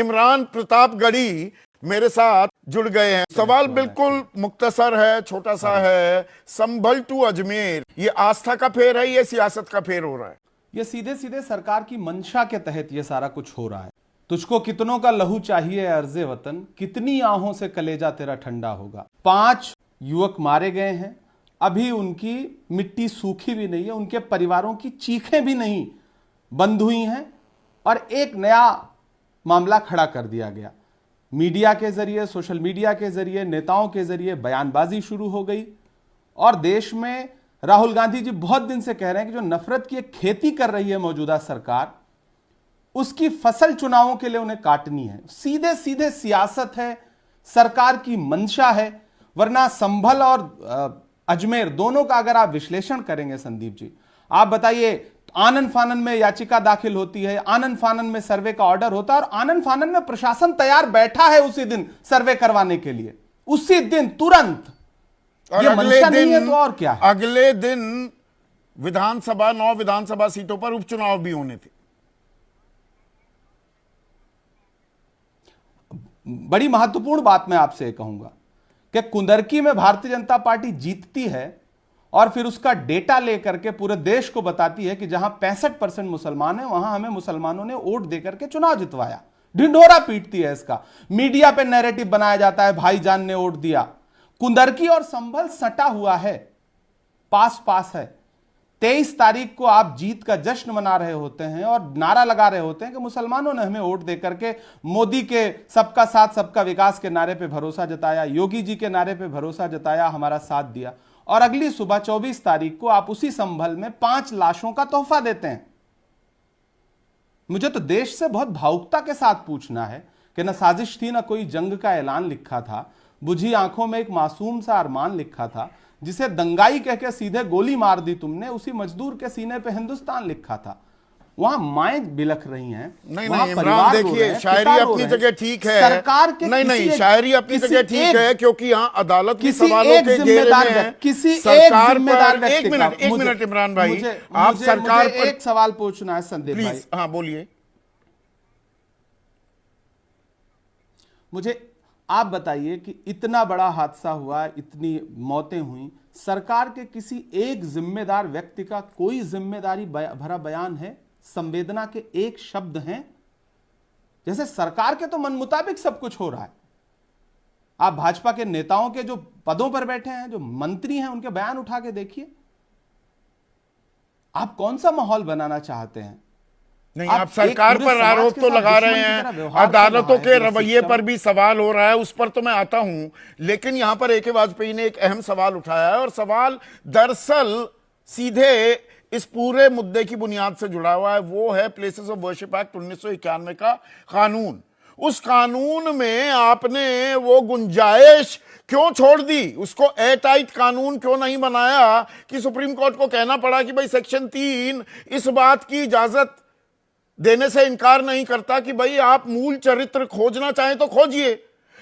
इमरान प्रतापगढ़ी मेरे साथ जुड़ गए हैं। सवाल बिल्कुल मुख्तसर है, छोटा सा है। संभल टू अजमेर, ये आस्था का फेर है, ये सियासत का फेर हो रहा है? ये सीधे सीधे सरकार की मंशा के तहत ये सारा कुछ हो रहा है। तुझको कितनों का लहू चाहिए अर्ज़े वतन, कितनी आहों से कलेजा तेरा ठंडा होगा। 5 युवक मारे गए हैं, अभी उनकी मिट्टी सूखी भी नहीं है, उनके परिवारों की चीखें भी नहीं बंद हुई हैं और एक नया मामला खड़ा कर दिया गया। मीडिया के जरिए, सोशल मीडिया के जरिए, नेताओं के जरिए बयानबाजी शुरू हो गई और देश में राहुल गांधी जी बहुत दिन से कह रहे हैं कि जो नफरत की एक खेती कर रही है मौजूदा सरकार, उसकी फसल चुनावों के लिए उन्हें काटनी है। सीधे सीधे सियासत है, सरकार की मंशा है। वरना संभल और अजमेर दोनों का अगर आप विश्लेषण करेंगे संदीप जी, आप बताइए, आनन फानन में याचिका दाखिल होती है, आनन फानन में सर्वे का ऑर्डर होता है और आनन फानन में प्रशासन तैयार बैठा है उसी दिन सर्वे करवाने के लिए, उसी दिन तुरंत। और ये अगले मंशा नहीं दिन है तो और क्या है? अगले दिन विधानसभा 9 विधानसभा सीटों पर उपचुनाव भी होने थे। बड़ी महत्वपूर्ण बात मैं आपसे कहूंगा कि कुंदरकी में भारतीय जनता पार्टी जीतती है और फिर उसका डेटा लेकर के पूरे देश को बताती है कि जहां 65% मुसलमान हैं वहां हमें मुसलमानों ने वोट देकर के चुनाव जितवाया। ढिंढोरा पीटती है इसका, मीडिया पे नैरेटिव बनाया जाता है, भाईजान ने वोट दिया। कुंदरकी और संभल सटा हुआ है, पास पास है। 23 तारीख को आप जीत का जश्न मना रहे होते हैं और नारा लगा रहे होते हैं कि मुसलमानों ने हमें वोट देकर के मोदी के सबका साथ सबका विकास के नारे पे भरोसा जताया, योगी जी के नारे पे भरोसा जताया, हमारा साथ दिया। और अगली सुबह 24 तारीख को आप उसी संभल में 5 लाशों का तोहफा देते हैं। मुझे तो देश से बहुत भावुकता के साथ पूछना है कि न साजिश थी, न कोई जंग का ऐलान लिखा था, बुझी आंखों में एक मासूम सा अरमान लिखा था, जिसे दंगाई कह के सीधे गोली मार दी तुमने, उसी मजदूर के सीने पे हिंदुस्तान लिखा था। वहां माएं बिलख रही हैं। नहीं इमरान, देखिए शायरी अपनी जगह ठीक है, सरकार के नहीं शायरी अपनी जगह ठीक है, क्योंकि यहाँ अदालत की किसी सवालों एक के घेरे जिम्मेदार में किसी एक सरकार जिम्मेदार पर व्यक्ति का एक मिनट इमरान भाई, आप मुझे सरकार पर एक सवाल पूछना है संदीप भाई। प्लीज, हाँ बोलिए। मुझे आप बताइए कि इतना बड़ा हादसा हुआ, इतनी मौतें हुई, सरकार के किसी एक जिम्मेदार व्यक्ति का कोई जिम्मेदारी भरा बयान है? संवेदना के एक शब्द हैं? जैसे सरकार के तो मन मुताबिक सब कुछ हो रहा है। आप भाजपा के नेताओं के जो पदों पर बैठे हैं, जो मंत्री हैं, उनके बयान उठा के देखिए। आप कौन सा माहौल बनाना चाहते हैं? नहीं, आप सरकार पर आरोप तो लगा रहे हैं, अदालतों के रवैये पर भी सवाल हो रहा है, उस पर तो मैं आता हूं। लेकिन यहां पर ए के वाजपेयी ने एक अहम सवाल उठाया है और सवाल दरअसल सीधे इस पूरे मुद्दे की बुनियाद से जुड़ा हुआ है। वो है प्लेसेस ऑफ वर्शिप एक्ट 1991 का कानून। उस कानून में आपने वो गुंजाइश क्यों छोड़ दी? उसको ए टाइट कानून क्यों नहीं बनाया कि सुप्रीम कोर्ट को कहना पड़ा कि भाई सेक्शन 3 इस बात की इजाजत देने से इनकार नहीं करता कि भाई आप मूल चरित्र खोजना चाहें तो खोजिए।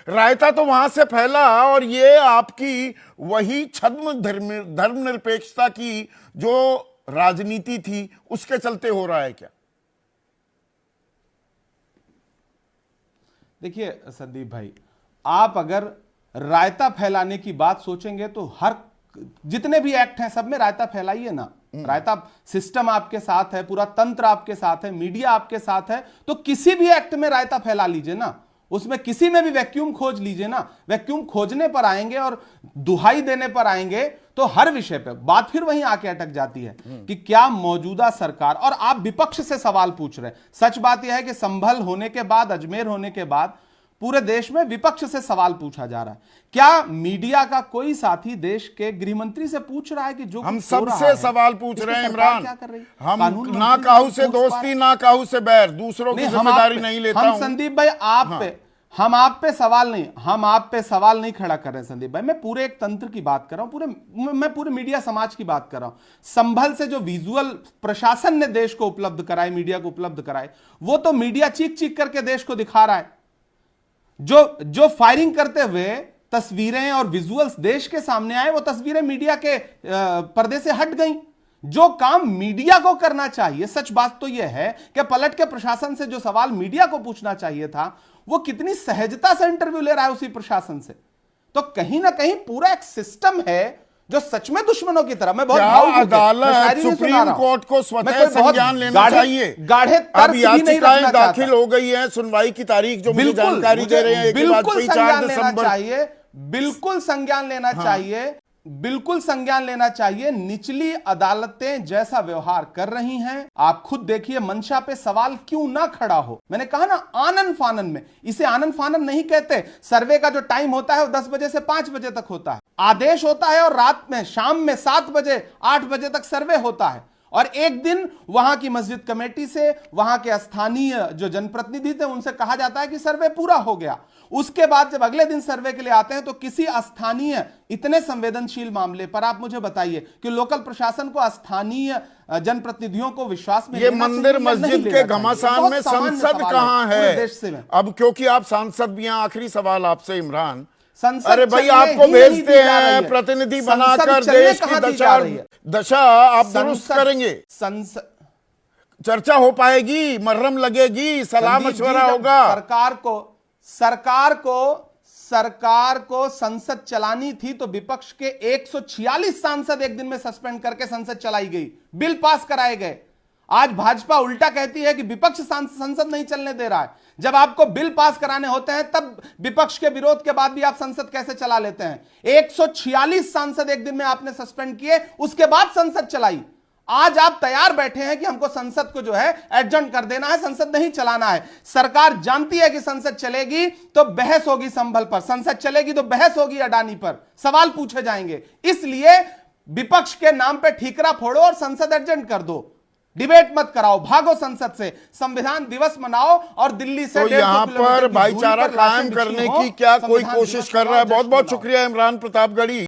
रायता तो वहां से फैला और ये आपकी वही छद्म धर्मनिरपेक्षता की जो राजनीति थी उसके चलते हो रहा है क्या? देखिए संदीप भाई, आप अगर रायता फैलाने की बात सोचेंगे तो हर जितने भी एक्ट हैं सब में रायता फैलाइए ना। रायता सिस्टम आपके साथ है, पूरा तंत्र आपके साथ है, मीडिया आपके साथ है, तो किसी भी एक्ट में रायता फैला लीजिए ना। उसमें किसी में भी वैक्यूम खोज लीजिए ना। वैक्यूम खोजने पर आएंगे और दुहाई देने पर आएंगे तो हर विषय पे बात फिर वहीं आके अटक जाती है कि क्या मौजूदा सरकार, और आप विपक्ष से सवाल पूछ रहे हैं। सच बात यह है कि संभल होने के बाद, अजमेर होने के बाद पूरे देश में विपक्ष से सवाल पूछा जा रहा है। क्या मीडिया का कोई साथी देश के गृह मंत्री से पूछ रहा है कि जो हम सबसे सवाल पूछ रहे हैं इमरान? क्या कर रही? हम ना काहू से दोस्ती ना काहू से बैर, दूसरों की जिम्मेदारी नहीं लेता हूं। संदीप भाई हम आप पे सवाल नहीं खड़ा कर रहे हैं संदीप भाई। मैं पूरे एक तंत्र की बात कर रहा हूं, मैं पूरे मीडिया समाज की बात कर रहा हूं। संभल से जो विजुअल प्रशासन ने देश को उपलब्ध कराए, मीडिया को उपलब्ध कराए, वो तो मीडिया चीख चीख करके देश को दिखा रहा है। जो फायरिंग करते हुए तस्वीरें और विजुअल्स देश के सामने आए, वो तस्वीरें मीडिया के पर्दे से हट गईं। जो काम मीडिया को करना चाहिए, सच बात तो यह है कि पलट के प्रशासन से जो सवाल मीडिया को पूछना चाहिए था, वो कितनी सहजता से इंटरव्यू ले रहा है उसी प्रशासन से। तो कहीं ना कहीं पूरा एक सिस्टम है जो सच में दुश्मनों की तरह। मैं बहुत अदालत सुप्रीम कोर्ट को स्वतः संज्ञान लेना चाहिए। गाढ़े तर्क भी नहीं रखना दाखिल हो गई है, सुनवाई की तारीख जो मुझे जानकारी दे रहे हैं, बिल्कुल संज्ञान लेना चाहिए, बिल्कुल संज्ञान लेना चाहिए, बिल्कुल संज्ञान लेना चाहिए। निचली अदालतें जैसा व्यवहार कर रही हैं, आप खुद देखिए, मंशा पे सवाल क्यों ना खड़ा हो। मैंने कहा ना, आनन फानन में, इसे आनन फानन नहीं कहते। सर्वे का जो टाइम होता है वो 10 बजे से 5 बजे तक होता है, आदेश होता है, और रात में शाम में 7 बजे 8 बजे तक सर्वे होता है। और एक दिन वहां की मस्जिद कमेटी से, वहां के स्थानीय जो जनप्रतिनिधि थे, उनसे कहा जाता है कि सर्वे पूरा हो गया। उसके बाद जब अगले दिन सर्वे के लिए आते हैं तो किसी स्थानीय इतने संवेदनशील मामले पर आप मुझे बताइए कि लोकल प्रशासन को स्थानीय जनप्रतिनिधियों को विश्वास में ये मंदिर मस्जिद के घमासान में संसद कहां है अब? क्योंकि आप सांसद भी हैं। आखिरी सवाल आपसे इमरान, अरे भाई, आपको भेजते हैं प्रतिनिधि बनाकर, देश की दशा आप दुरुस्त करेंगे, चर्चा हो पाएगी, मरहम लगेगी, सलाह मशवरा होगा। सरकार को संसद चलानी थी तो विपक्ष के 146 सांसद एक दिन में सस्पेंड करके संसद चलाई गई, बिल पास कराए गए। आज भाजपा उल्टा कहती है कि विपक्ष संसद नहीं चलने दे रहा है। जब आपको बिल पास कराने होते हैं तब विपक्ष के विरोध के बाद भी आप संसद कैसे चला लेते हैं? 146 सांसद एक दिन में आपने सस्पेंड किए, उसके बाद संसद चलाई। आज आप तैयार बैठे हैं कि हमको संसद को जो है एडजर्न कर देना है, संसद नहीं चलाना है। सरकार जानती है कि संसद चलेगी तो बहस होगी संभल पर, संसद चलेगी तो बहस होगी अडानी पर, सवाल पूछे जाएंगे। इसलिए विपक्ष के नाम पे ठीकरा फोड़ो और संसद एडजर्न कर दो, डिबेट मत कराओ, भागो संसद से, संविधान दिवस मनाओ और दिल्ली से तो यहाँ पर भाईचारा कायम करने की क्या कोई कोशिश कर रहा है? बहुत बहुत शुक्रिया इमरान प्रतापगढ़ी।